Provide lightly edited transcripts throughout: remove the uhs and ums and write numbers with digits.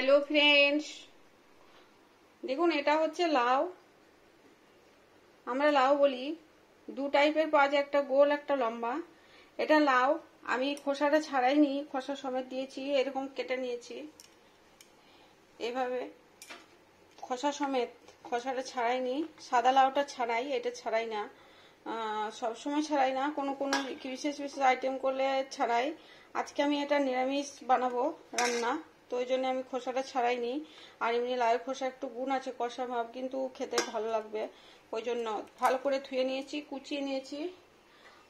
Hello friends, দেখুন এটা হচ্ছে লাউ। আমরা লাউ বলি, দু টাইপের পাওয়া যায়, একটা গোল একটা লম্বা। এটা লাউ, আমি খোসাটা ছাড়াইনি, খোসা সমেত দিয়েছি, এরকম কেটে নিয়েছি এভাবে খোসা সমেত। খোসাটা ছাড়াইনি, সাদা লাউটা ছাড়াই, এটা ছাড়াই না, সবসময় ছাড়াই না, কোনো কোনো বিশেষ বিশেষ আইটেম করলে ছাড়াই। আজকে আমি এটা নিরামিষ বানাবো রান্না, তো ওই জন্য আমি খোসাটা ছাড়াইনি। আর এমনি লাউয়ের খোসা একটু গুণ আছে, কষা ভাব, কিন্তু খেতে ভালো লাগবে, ওই জন্য ভালো করে ধুয়ে নিয়েছি, কুচিয়ে নিয়েছি।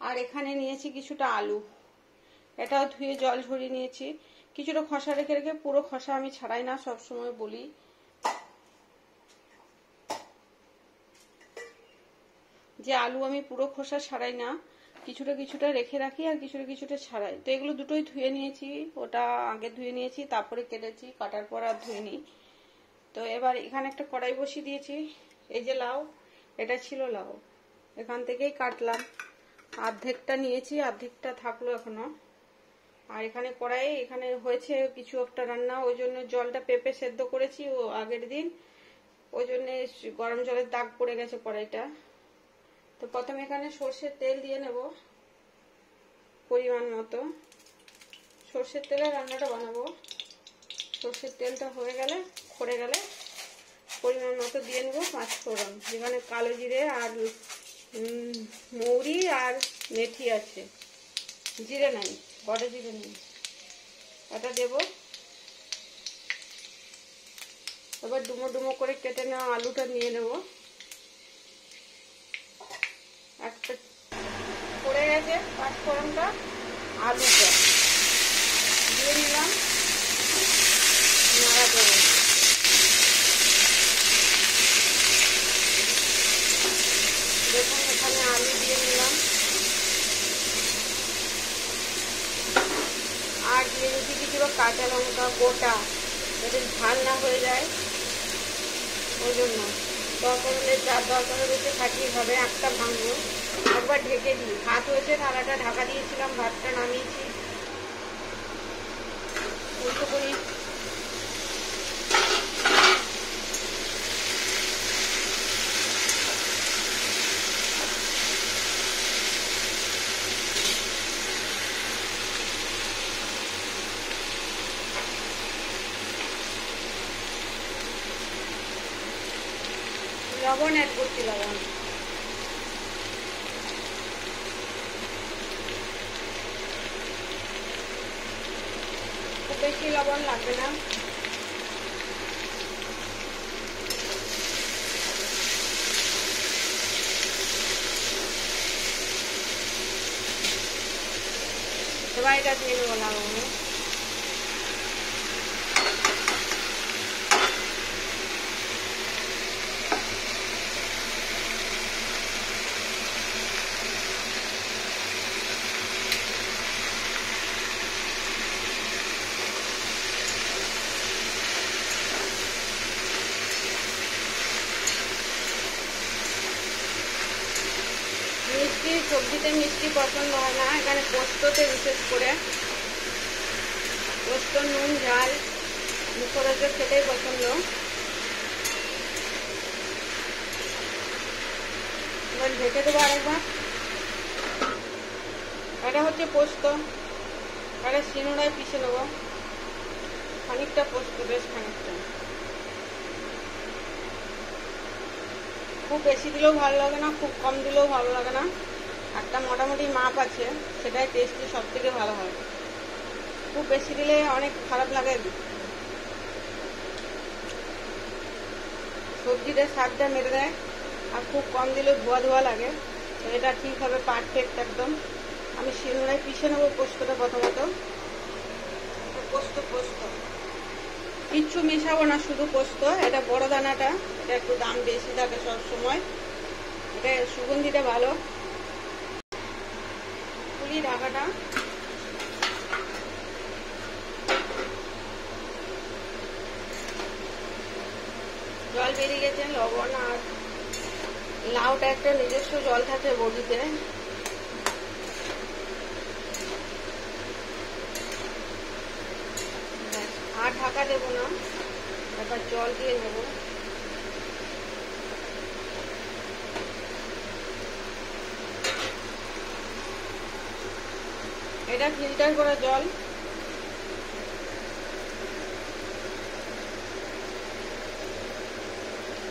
আর এখানে নিয়েছি কিছুটা আলু, এটাও ধুয়ে জল ঝরিয়ে নিয়েছি। কিছুটা খোসা রেখে রেখে, পুরো খোসা আমি ছাড়াই না, সব সময় বলি। যে আলু আমি পুরো খোসা ছাড়াই না, কিছুটা কিছুটা রেখে রাখি আর কিছুটা কিছুটা ছাড়াই। তো এগুলো দুটোই ধুয়ে নিয়েছি, ওটা আগে ধুয়ে নিয়েছি, তারপরে কেটেছি, কাটার পর আর ধুয়ে নিই। তো এবার এখানে একটা কড়াই বসিয়ে দিয়েছি। এই যে লাউ, এটা ছিল লাউ, এখান থেকেই কাটলাম, অর্ধেকটা নিয়েছি, অর্ধেকটা থাকলো এখনো। আর এখানে কড়াই, এখানে হয়েছে কিছু একটা রান্না, ওই জন্য জলটা পেঁপে সেদ্ধ করেছি ও আগের দিন, ওই জন্য গরম জলের দাগ পড়ে গেছে কড়াইটা। তো প্রথমে এখানে সর্ষের তেল দিয়ে নেব পরিমাণ মতো। সর্ষের তেলে রান্নাটা বানাবো। সর্ষের তেলটা হয়ে গেলে, পড়ে গেলে, পরিমাণ মতো দিয়ে নেব পাঁচফোড়ন, যেখানে কালো জিরে আর মৌরি আর মেথি আছে, জিরে নাই, বড় জিরে নেই, এটা দেব। এবার ডুমো ডুমো করে কেটে নেওয়া আলুটা নিয়ে নেব। একটা পড়ে গেছে পাঁচফোড়নটা, আলুটা দিয়ে নিলাম, নাড়া দেবো। দেখুন এখানে আলু দিয়ে নিলাম, আর দিয়ে দিচ্ছি কিছুটা কাঁচা লঙ্কা গোটা, যাতে ঝাল না হয়ে যায়, ওই জন্য। দরকার হলে যার দরকার হলে খাটিয়ে হবে, একটা ভাঙবো। একবার ঢেকে দিই, ভাত হয়েছে, থালাটা ঢাকা দিয়েছিলাম, ভাতটা নামিয়েছি। উল্টো করি, লবণ অ্যাড করছি, লবণ খুব বেশি লবণ লাগবে না। এবার এটা দিয়ে নেবো লবণে। মিষ্টি সবজিতে মিষ্টি পছন্দ হয় না, এখানে পোস্ততে বিশেষ করে পোস্ত নুন ঝাল মুখরোচক খেতেই পছন্দ। এবার ঢেকে দেবো আরেকবার। এটা হচ্ছে পোস্ত, এটা শিনুড়ায় পিষে নেবো, খানিকটা পোস্ত, বেশ খানিকটা, খুব বেশি দিলেও ভালো লাগে না, খুব কম দিলেও ভালো লাগে না, একটা মোটামুটি মাপ আছে, সেটাই টেস্টি সব থেকে ভালো হয়। খুব বেশি দিলে অনেক খারাপ লাগে, সবজিটা স্বাদটা মেরে দেয়, আর খুব কম দিলে ধোয়া ধোয়া লাগে। তো এটা ঠিক হবে, পারফেক্ট একদম। আমি শিলনোড়ায় পিষে নেবো পোস্তটা প্রথমত। পোস্ত পোস্ত কিচ্ছু মেশাবো না, শুধু পোস্ত। এটা বড় দানাটা, এটা একটু দাম বেশি থাকে সব সময়, এটা সুগন্ধিটা ভালো। পুলি ঢাকাটা, জল বেরিয়ে গেছে, লবণ আর লাউটা একটা নিজস্ব জল থাকে বডিতে, আর ঢাকা ঢাকা দেব না, এবার জল দিয়ে নেব। এটা ফিল্টার করা জল।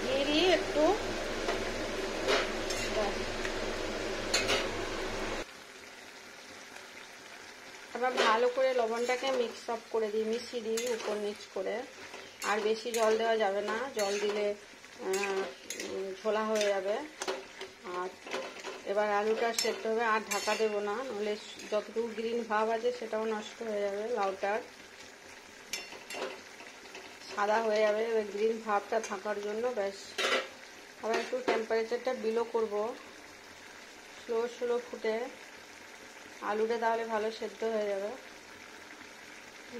দিয়ে দিয়ে একটু এবার ভালো করে লবণটাকে মিক্স আপ করে দিই, মিশিয়ে দিই উপর নিচ করে। আর বেশি জল দেওয়া যাবে না, জল দিলে ঝোলা হয়ে যাবে। আর এবার আলুটা সেদ্ধ হবে, আর ঢাকা দেবো না, নইলে যতটুকু গ্রিন ভাব আছে সেটাও নষ্ট হয়ে যাবে, লাউটার সাদা হয়ে যাবে। এবার গ্রিন ভাবটা থাকার জন্য ব্যাস আবার একটু টেম্পারেচারটা বিলো করব, স্লো স্লো ফুটে আলুটা তাহলে ভালো সেদ্ধ হয়ে যাবে।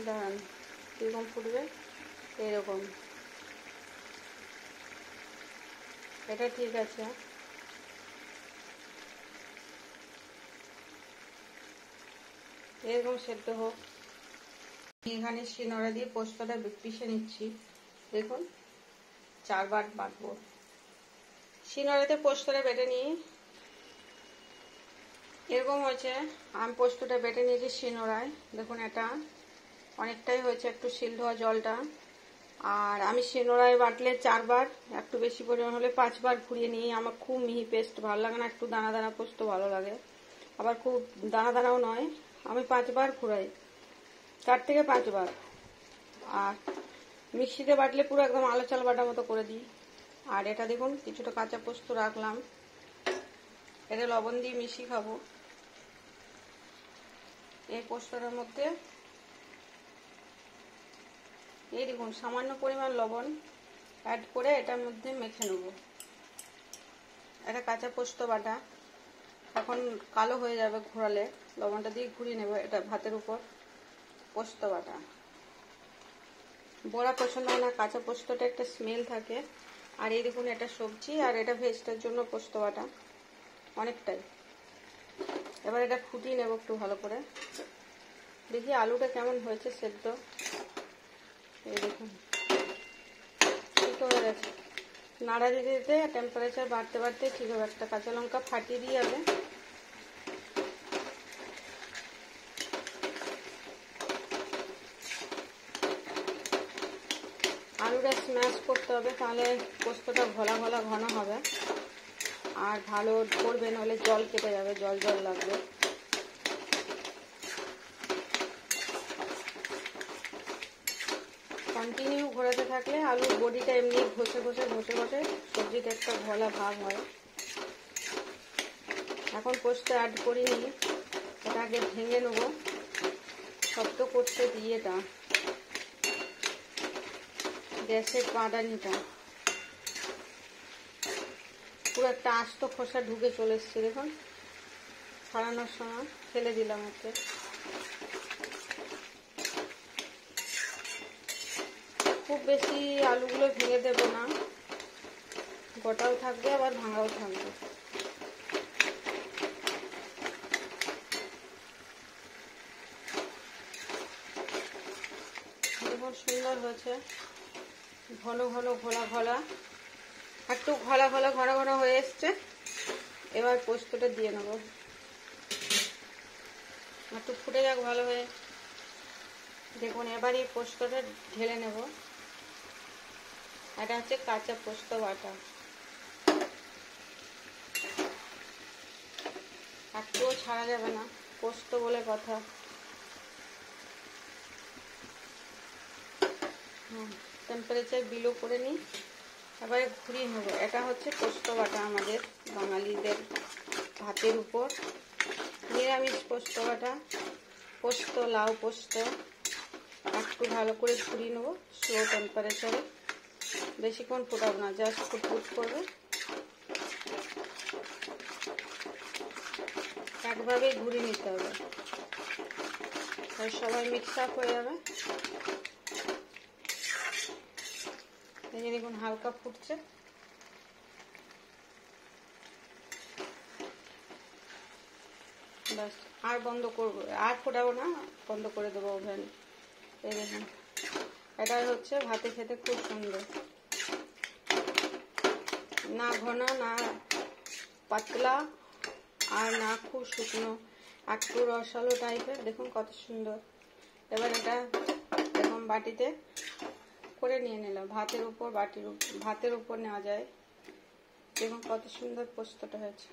দাঁড়ান কীরকম ফুটবে, এরকম, এটা ঠিক আছে। এরকম সেদ্ধ হোক। এখানে শিলনোড়া দিয়ে পোস্তটা পিষে নিচ্ছি। দেখুন 4 বার বাটবো। শিলনোড়াতে পোস্তটা বেটে নিই, এরকম হয়েছে। আমি পোস্তটা বেটে নিয়েছি শিলনোড়ায়, দেখুন এটা অনেকটাই হয়েছে, একটু শিল ধোয়া জলটা। আর আমি শিলনোড়ায় বাটলে 4 বার, একটু বেশি পরিমাণ হলে 5 বার ঘুরিয়ে নিই। আমার খুব মিহি পেস্ট ভালো লাগে না, একটু দানা দানা পোস্ত ভালো লাগে, আবার খুব দানা দানাও নয়। আমি 5 বার ঘুরাই, 4 থেকে 5 বার। আর মিক্সিতে বাটলে পুরো একদম আলো চাল বাটার মতো করে দিই। আর এটা দেখুন কিছুটা কাঁচা পোস্ত রাখলাম, এটা লবণ দিয়ে মিশিয়ে খাবো। এই পোস্তটার মধ্যে এই দেখুন সামান্য পরিমাণ লবণ অ্যাড করে এটার মধ্যে মেখে নেব। এটা কাঁচা পোস্ত বাটা, এখন কালো হয়ে যাবে ঘোরালে, লবণটা দিয়ে ঘুরিয়ে নেব। এটা ভাতের উপর পোস্ত বাটা, বড়া পছন্দ হয় না, কাঁচা পোস্তটা একটা স্মেল থাকে। আর এই দেখুন এটা সবজি, আর এটা ভেজটার জন্য পোস্ত বাটা অনেকটাই। এবার এটা ফুটিয়ে নেব একটু ভালো করে, দেখি আলুটা কেমন হয়েছে সেদ্ধ। এই দেখুন ঠিক হয়ে গেছে, নাড়া দিতে দিতে টেম্পারেচার বাড়তে বাড়তে ঠিক হবে। একটা কাঁচা লঙ্কা ফাটিয়ে দিয়ে যাবে। আলুটা স্ম্যাশ করতে হবে, তাহলে পোস্তটা ঘোলা ঘোলা ঘন হবে আর ভালো করবে, নাহলে জল কেটে যাবে, জল জল লাগবে। কন্টিনিউ ঘোরাতে থাকলে আলুর বডিটা এমনি ঘষে ঘষে ঘষে ঘষে সবজিটা একটা ঘোলা ভাব হয়। এখন পোস্ত অ্যাড করিনি, এটা আগে ভেঙে নেবো। শক্ত করতে দিয়ে এটা গ্যাসের পাদানিটা পুরো একটা আস্ত খোসা ঢুকে চলে এসছে, দেখুন ছাড়ানোর সময় ফেলে দিলাম ওকে। খুব বেশি আলুগুলো ভেঙে দেবো না, গোটাও থাকবে আবার ভাঙাও থাকবে। দেখুন সুন্দর হয়েছে, ঘন ঘন ঘোলা ঘোলা, একটু ঘোলা ঘোলা ঘন ঘন হয়ে এসছে। এবার পোস্তটা দিয়ে নেবো, একটু ফুটে যাক ভালো হয়ে। দেখুন এবার এই পোস্তটা ঢেলে নেব। এটা হচ্ছে কাঁচা পোস্ত বাটা, একটুও ছাড়া যাবে না, পোস্ত বলে কথা। টেম্পারেচার বিলো করে নিই, এবারে ঘুরিয়ে নেব। এটা হচ্ছে পোস্ত বাটা, আমাদের বাঙালিদের ভাতের উপর নিরামিষ পোস্ত বাটা, পোস্ত লাউ পোস্ত। একটু ভালো করে ঘুরিয়ে নেবো স্লো টেম্পারেচারে, বেশিক্ষণ ফোটাবো না, জাস্ট ফুটফুট করবে। একভাবেই ঘুরিয়ে নিতে হবে, আর সবাই মিক্স আপ হয়ে যাবে। এই যে দেখুন হালকা ফুটছে, ব্যাস আর বন্ধ করবো, আর ফোটাবো না, বন্ধ করে দেবো ওভেন। এই দেখুন এটা হচ্ছে ভাতে খেতে খুব সুন্দর, না ঘন না পাতলা আর না খুব শুকনো, একটু রসালো টাইপের। দেখুন কত সুন্দর। এবার এটা এরকম বাটিতে করে নিয়ে নিলাম, ভাতের উপর নেওয়া যায়। দেখুন কত সুন্দর পোস্তটা হয়েছে।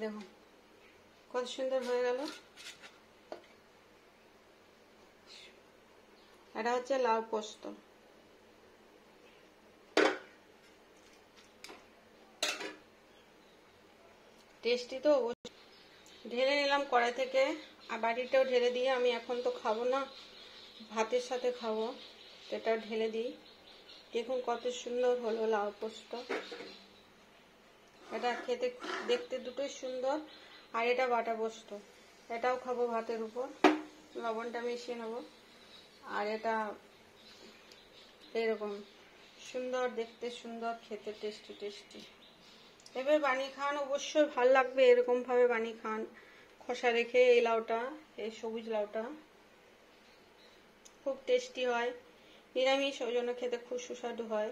দেখুন কত সুন্দর হয়ে গেল। এটা হচ্ছে লাউ পোস্ত। টেস্টি তো। ঢেলে নিলাম কড়াই থেকে, আর বাটিটাও ঢেলে দিয়ে আমি এখন তো খাবো না, ভাতের সাথে খাবো, এটা ঢেলে দিই। দেখুন কত সুন্দর হলো লাউ পোস্ত। এটা খেতে দেখতে দুটোই সুন্দর, আর এটা বাটা পোস্ত, এটাও খাবো ভাতের উপর। লবণটা মিশিয়ে নেবো। আর এটা এরকম সুন্দর দেখতে, সুন্দর খেতে, টেস্টি টেস্টি। এবার বানিয়ে খান, অবশ্যই ভাল লাগবে। এরকম ভাবে বানিয়ে খান, খোসা রেখে। এই লাউটা, এই সবুজ লাউটা খুব টেস্টি হয়, নিরামিষ, ওই জন্য খেতে খুব সুস্বাদু হয়।